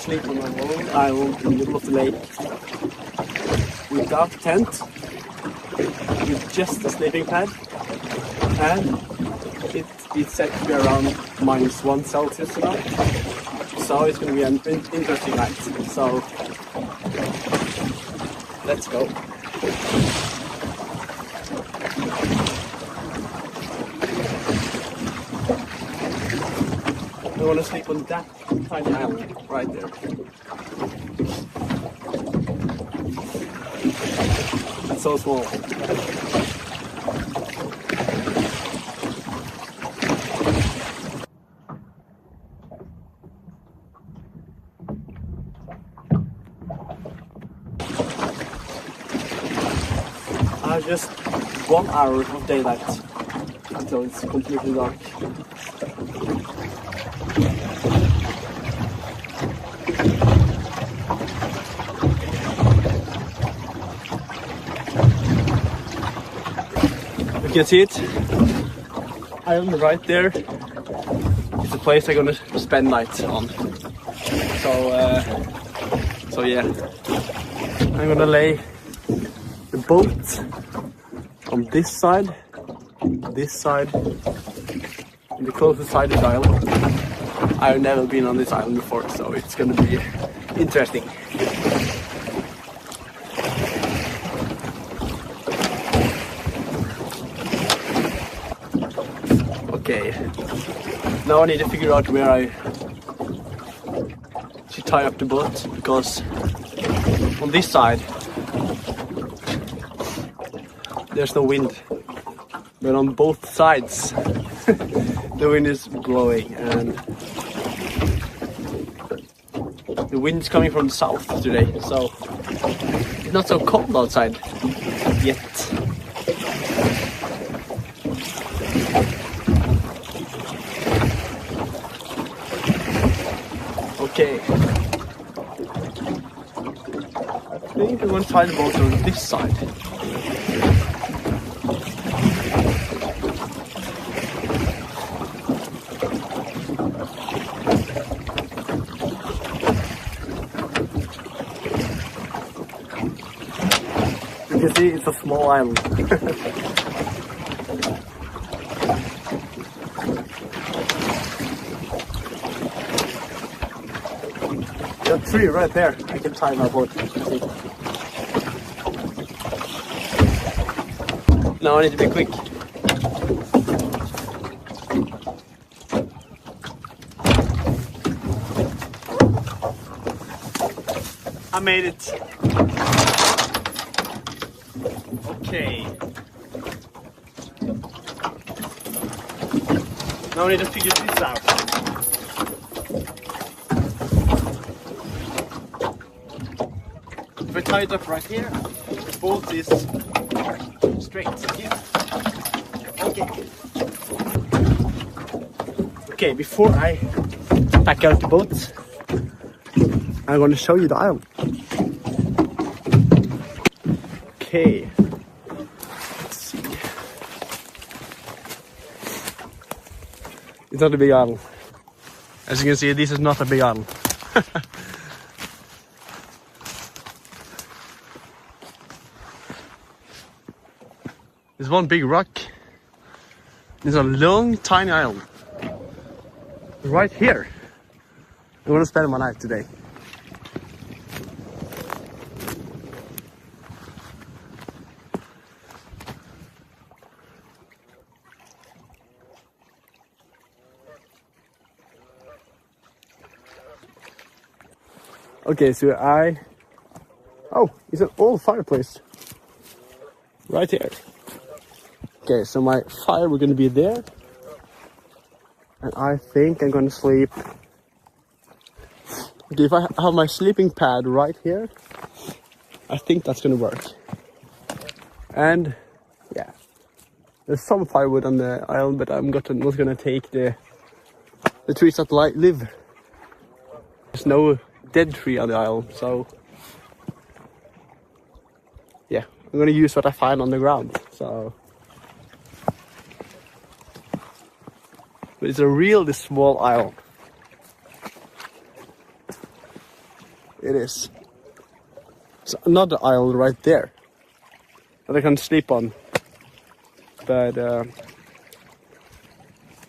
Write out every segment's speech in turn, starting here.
sleep on a long island in the middle of the lake without tent, with just a sleeping pad, and it's set to be around -1 Celsius tonight. So it's going to be an interesting night. So let's go. I want to sleep on that tiny island right there. It's so small. I have just 1 hour of daylight until it's completely dark. You can see it. Island right there. It's the place I'm gonna spend night on. So yeah, I'm gonna lay the boat on this side, and the closest side of the island. I've never been on this island before, so it's gonna be interesting. Okay, now I need to figure out where I should tie up the boat, because on this side there's no wind, but on both sides the wind is blowing, and the wind's coming from the south today, so it's not so cold outside yet. Okay, I think I'm going to tie the boat on this side. You can see it's a small island. The tree right there, I can tie my boat. Now I need to be quick. I made it. Okay. Now I need to figure this out. If I tie it up right here, the bolt is straight here. Okay. Okay, before I pack out the boat, I'm going to show you the island. Okay. Let's see. It's not a big island. As you can see, this is not a big island. There's one big rock. There's a long, tiny island. Right here. I'm gonna spend my night today. Okay, so it's an old fireplace. Right here. Okay, so my fire, we're gonna be there. And I think I'm gonna sleep. Okay, if I have my sleeping pad right here, I think that's gonna work. And yeah, there's some firewood on the island, but I'm not gonna take the trees that live. There's no dead tree on the island, so yeah, I'm gonna use what I find on the ground. So, but it's a really small island. it is. It's another island right there that I can sleep on. But I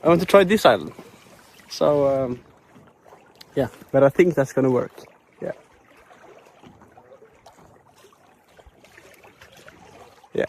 want to try this island. So yeah, but I think that's gonna work. Yeah. Yeah.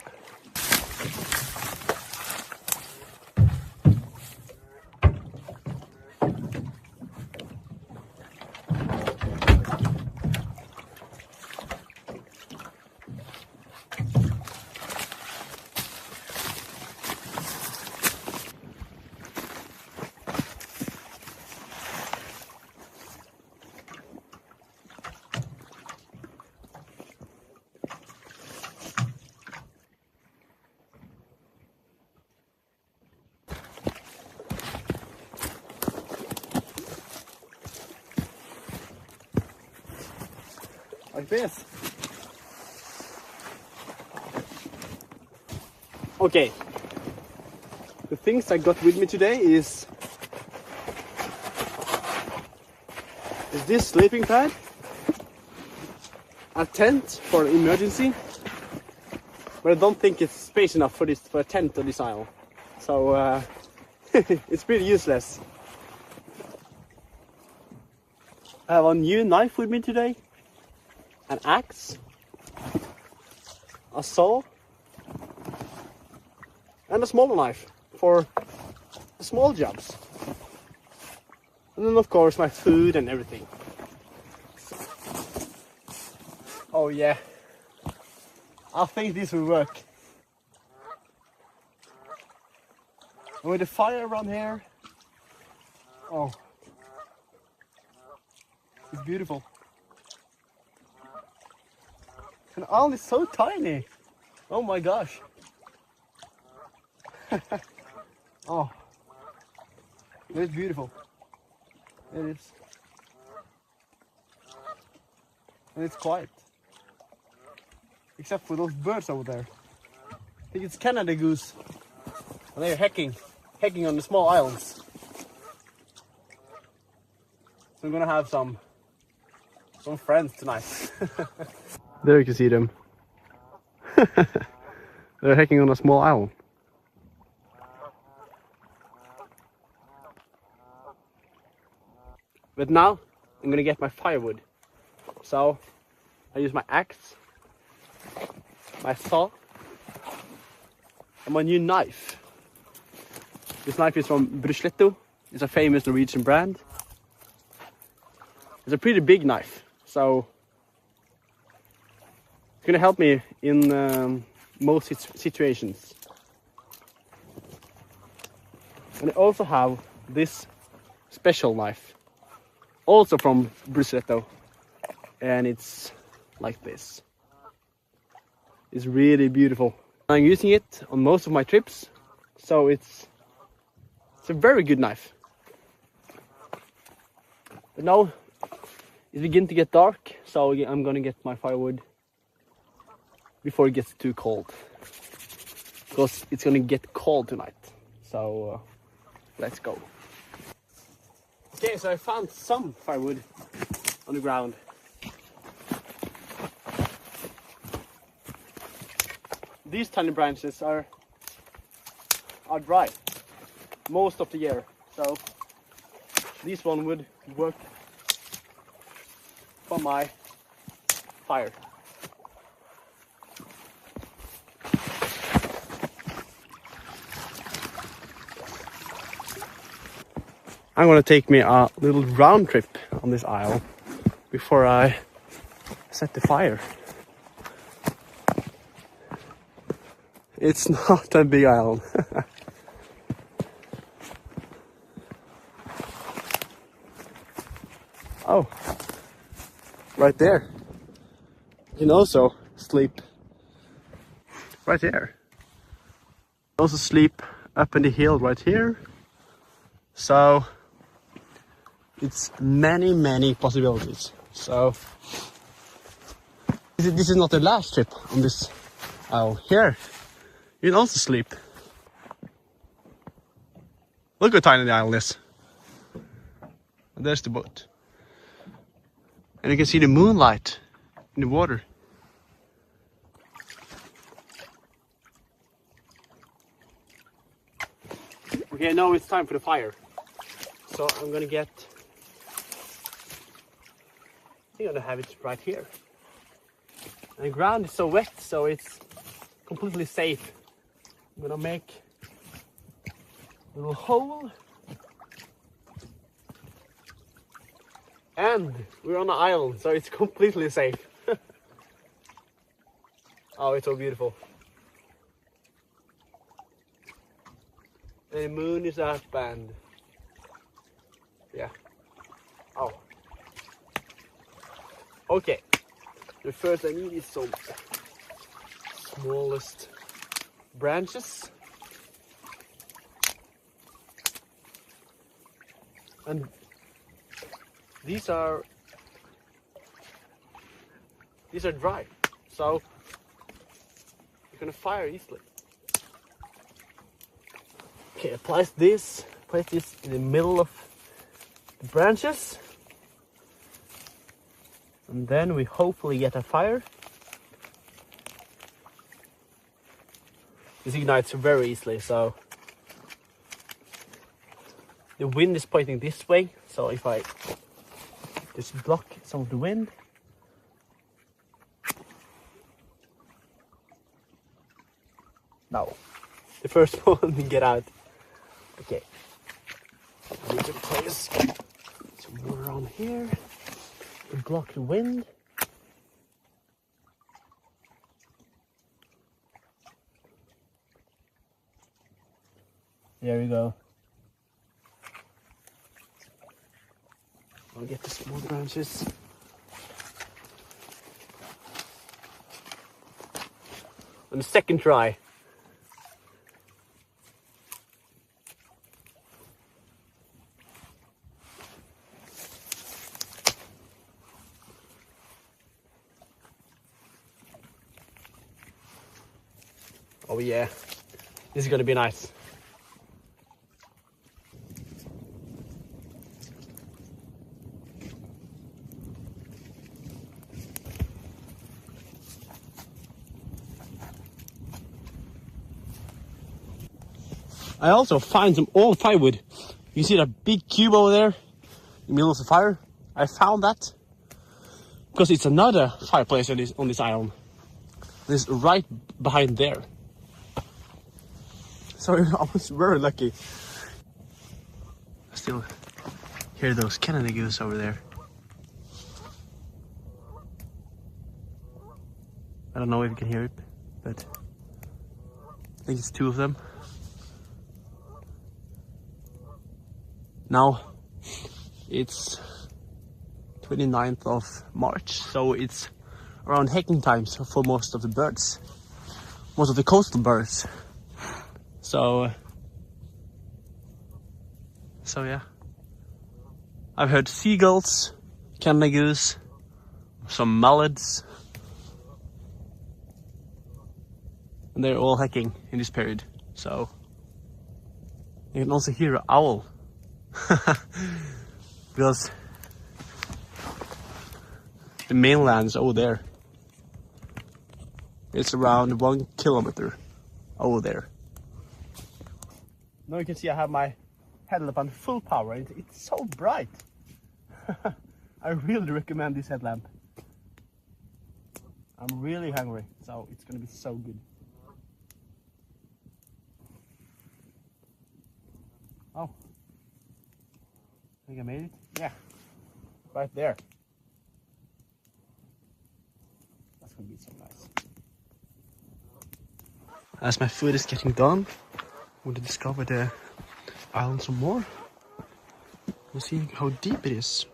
Like this. Okay. The things I got with me today is this sleeping pad, a tent for an emergency, but I don't think it's space enough for a tent on this island. So it's pretty useless. I have a new knife with me today, an axe, a saw, and a smaller knife for small jobs. And then of course my food and everything. Oh yeah, I think this will work. And with the fire around here, oh, it's beautiful. And the island is so tiny. Oh my gosh. Oh, it's beautiful. It is. And it's quiet. Except for those birds over there. I think it's Canada goose. And they're hacking on the small islands. So I'm gonna have some friends tonight. There you can see them. They're hacking on a small island. But now I'm gonna get my firewood. So I use my axe, my saw, and my new knife. This knife is from Brusletto. It's a famous Norwegian brand. It's a pretty big knife, so it's gonna help me in most situations. And I also have this special knife, also from Brusletto, and it's like this. It's really beautiful. I'm using it on most of my trips, so it's a very good knife. But now it's beginning to get dark, so I'm gonna get my firewood before it gets too cold, because it's gonna get cold tonight. So let's go. Okay, so I found some firewood on the ground. These tiny branches are dry most of the year, so this one would work for my fire. I'm gonna take me a little round trip on this isle before I set the fire. It's not a big island. Oh, right there. You can also sleep right there. Also sleep up in the hill right here. So it's many possibilities. So this is not the last trip on this isle. Here you can also sleep. Look how tiny the island is. And there's the boat. And you can see the moonlight in the water. Okay, now it's time for the fire. So I'm gonna get, I think I'm gonna have it right here. And the ground is so wet, so it's completely safe. I'm gonna make a little hole. And we're on an island, so it's completely safe. Oh, it's so beautiful. The moon is up and yeah. Oh. Okay. The first I need is some smallest branches. And these are dry, so you're gonna fire easily. Okay, place this in the middle of the branches, and then we hopefully get a fire. This ignites very easily, so the wind is pointing this way, so if I just block some of the wind. No, the first one didn't get out. Okay, we can place some more around here to block the wind. There we go. I'll get the small branches. On the second try. Oh yeah, this is gonna be nice. I also find some old firewood. You see that big cube over there in the middle of the fire? I found that because it's another fireplace on this island. It's right behind there. So I was very lucky. I still hear those Canada goose over there. I don't know if you can hear it, but I think it's two of them. Now it's 29th of March, so it's around hecking times for most of the birds, most of the coastal birds. So yeah, I've heard seagulls, Canada goose, some mallards, and they're all hecking in this period. So you can also hear an owl. Because the mainland is over there. It's around 1 kilometer over there. Now you can see I have my headlamp on full power. It's so bright. I really recommend this headlamp. I'm really hungry, so it's gonna be so good. Oh, I think I made it. Yeah, right there. That's gonna be so nice. As my food is getting done, I want to discover the island some more. We'll see how deep it is.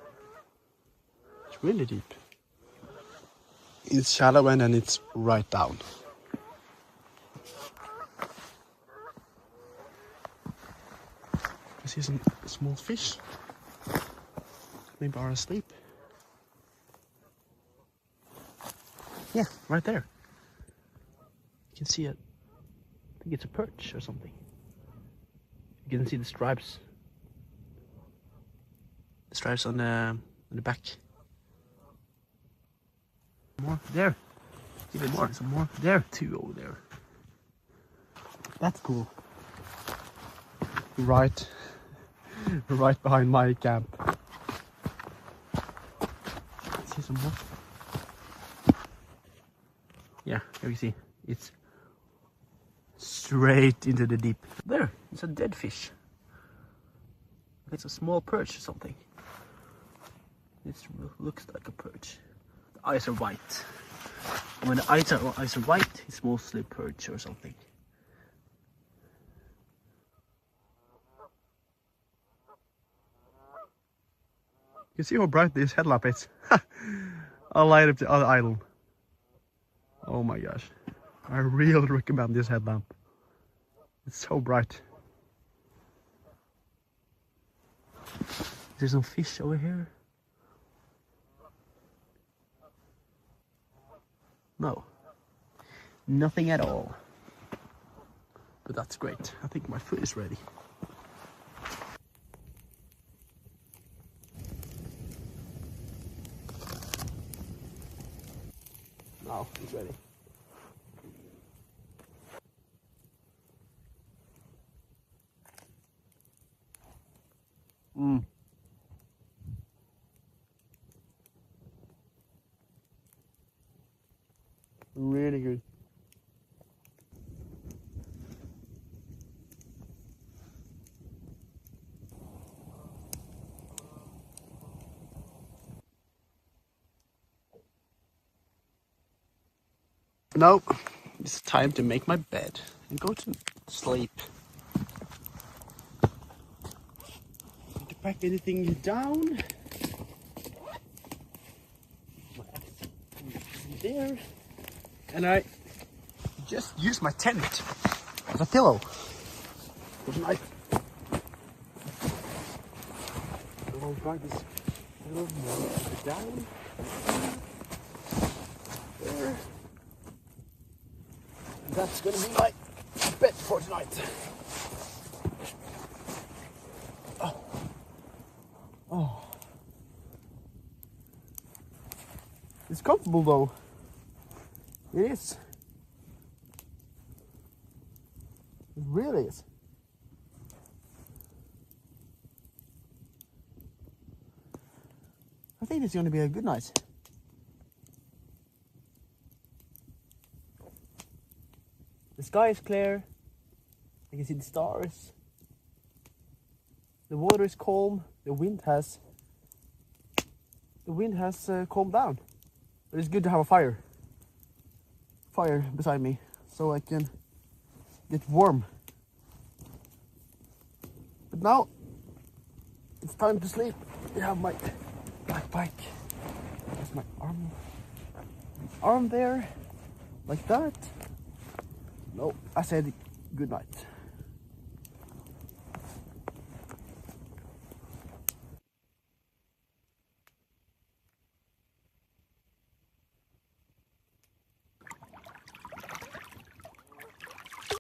It's really deep. It's shallow and then it's right down. I see some small fish. Maybe are asleep. Yeah, right there. You can see it. I think it's a perch or something. You can see the stripes. The stripes on the back. More there. Even more. Some more there. 2 over there. That's cool. Right behind my camp. See some more. Yeah, here you see. It's straight into the deep. There, it's a dead fish. It's a small perch or something. It looks like a perch. The eyes are white. When the eyes are white, it's mostly perch or something. You see how bright this headlamp is? I'll light up the other island. Oh my gosh. I really recommend this headlamp. It's so bright. There's some fish over here. No. Nothing at all. But that's great. I think my food is ready. Now it's ready. Really good. Now it's time to make my bed and go to sleep. Need to pack anything down. There. And I just use my tent as a pillow for the night. I'll drag this a little more down. There. And that's gonna be my bed for tonight. Oh. It's comfortable though. It is. It really is. I think it's going to be a good night. The sky is clear. I can see the stars. The water is calm. The wind has calmed down. But it's good to have a fire beside me so I can get warm. But now it's time to sleep. I have my backpack. There's my arm there, like that. No, I said good night.